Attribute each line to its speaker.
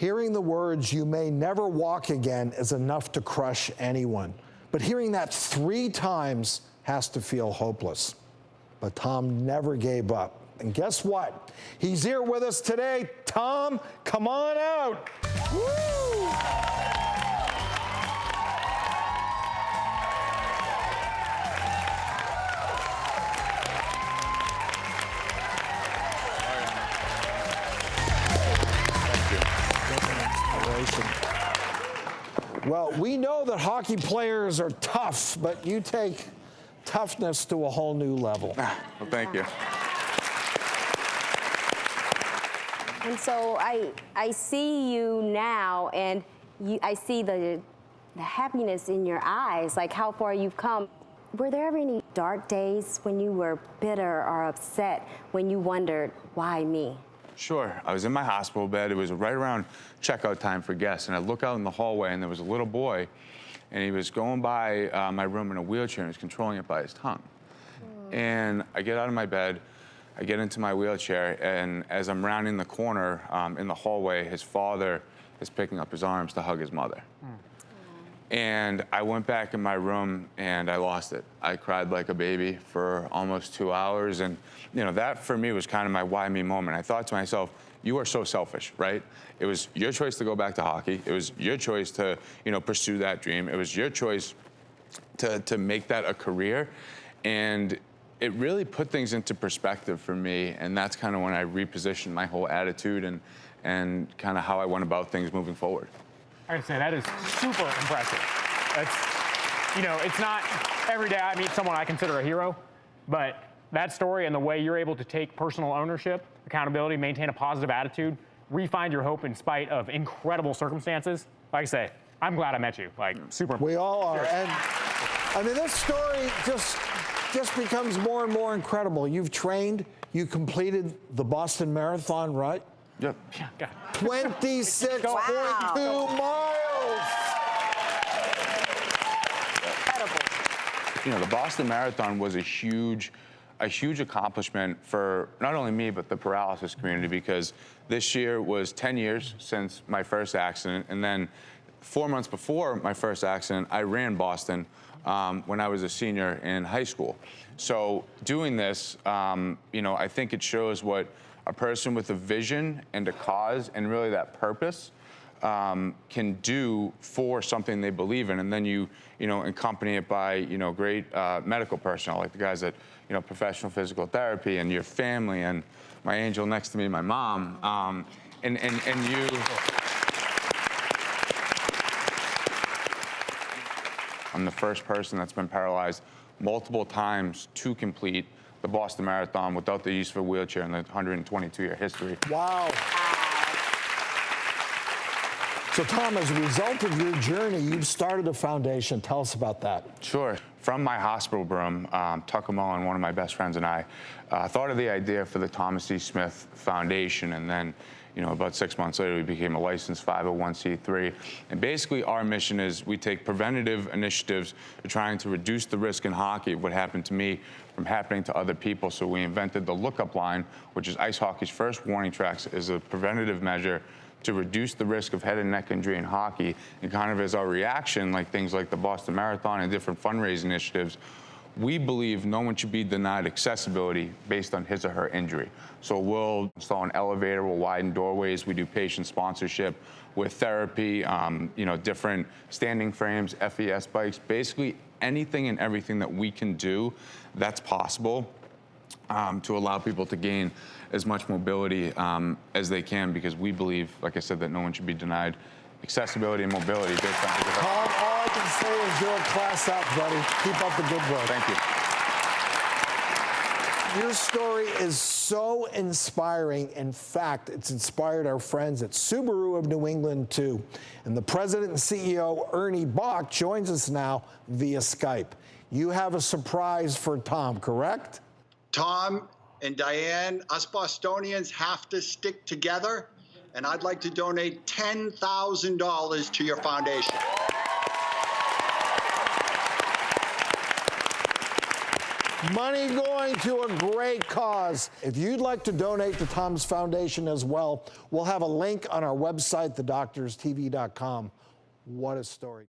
Speaker 1: Hearing the words, "you may never walk again," is enough to crush anyone. But hearing that 3 times has to feel hopeless. But Tom never gave up. And guess what? He's here with us today. Tom, come on out. Woo! Well, we know that hockey players are tough, but you take toughness to a whole new level.
Speaker 2: Well, thank you.
Speaker 3: And so I see you now, and I see the happiness in your eyes, like how far you've come. Were there ever any dark days when you were bitter or upset, when you wondered, why me?
Speaker 2: Sure. I was in my hospital bed. It was right around checkout time for guests, and I look out in the hallway, and there was a little boy, and he was going by my room in a wheelchair, and he was controlling it by his tongue. And I get out of my bed, I get into my wheelchair, and as I'm rounding the corner in the hallway, his father is picking up his arms to hug his mother. And I went back in my room and I lost it. I cried like a baby for almost 2 hours. And you know, that for me was kind of my why me moment. I thought to myself, you are so selfish, right? It was your choice to go back to hockey. It was your choice to, you know, pursue that dream. It was your choice to make that a career. And it really put things into perspective for me. And that's kind of when I repositioned my whole attitude and kind of how I went about things moving forward.
Speaker 4: I gotta say, that is super impressive. That's, you know, it's not every day I meet someone I consider a hero, but that story and the way you're able to take personal ownership, accountability, maintain a positive attitude, re-find your hope in spite of incredible circumstances. Like I say, I'm glad I met you. Like, super.
Speaker 1: We all are. And I mean, this story just becomes more and more incredible. You've trained, you completed the Boston Marathon, right?
Speaker 2: Yep.
Speaker 4: Yeah.
Speaker 1: 26.2 miles.
Speaker 3: Incredible.
Speaker 2: You know, the Boston Marathon was a huge accomplishment for not only me, but the paralysis community, because this year was 10 years since my first accident. And then 4 months before my first accident, I ran Boston when I was a senior in high school. So doing this, you know, I think it shows what a person with a vision and a cause and really that purpose can do for something they believe in, and then you know, accompany it by, you know, great medical personnel, like the guys at, you know, professional physical therapy, and your family, and my angel next to me, my mom, and you. I'm the first person that's been paralyzed multiple times to complete the Boston Marathon without the use of a wheelchair in the 122-year history.
Speaker 1: Wow. So, Tom, as a result of your journey, you've started a foundation. Tell us about that.
Speaker 2: Sure. From my hospital room, Tucker Mullen, one of my best friends, and I thought of the idea for the Thomas E. Smith Foundation, and then, you know, about 6 months later, we became a licensed 501c3. And basically, our mission is we take preventative initiatives to trying to reduce the risk in hockey of what happened to me from happening to other people. So we invented the lookup line, which is ice hockey's first warning tracks, is a preventative measure to reduce the risk of head and neck injury in hockey. And kind of as our reaction, like things like the Boston Marathon and different fundraising initiatives, we believe no one should be denied accessibility based on his or her injury. So we'll install an elevator, we'll widen doorways, we do patient sponsorship with therapy, you know, different standing frames, FES bikes, basically anything and everything that we can do that's possible to allow people to gain as much mobility as they can, because we believe, like I said, that no one should be denied accessibility and mobility based on physical health.
Speaker 1: Tom, all I can say is you're a class up, buddy. Keep up the good work.
Speaker 2: Thank you.
Speaker 1: Your story is so inspiring. In fact, it's inspired our friends at Subaru of New England, too. And the president and CEO, Ernie Boch, joins us now via Skype. You have a surprise for Tom, correct?
Speaker 5: Tom and Diane, us Bostonians have to stick together, and I'd like to donate $10,000 to your foundation.
Speaker 1: Money going to a great cause. If you'd like to donate to Tom's Foundation as well, we'll have a link on our website, thedoctorstv.com. What a story.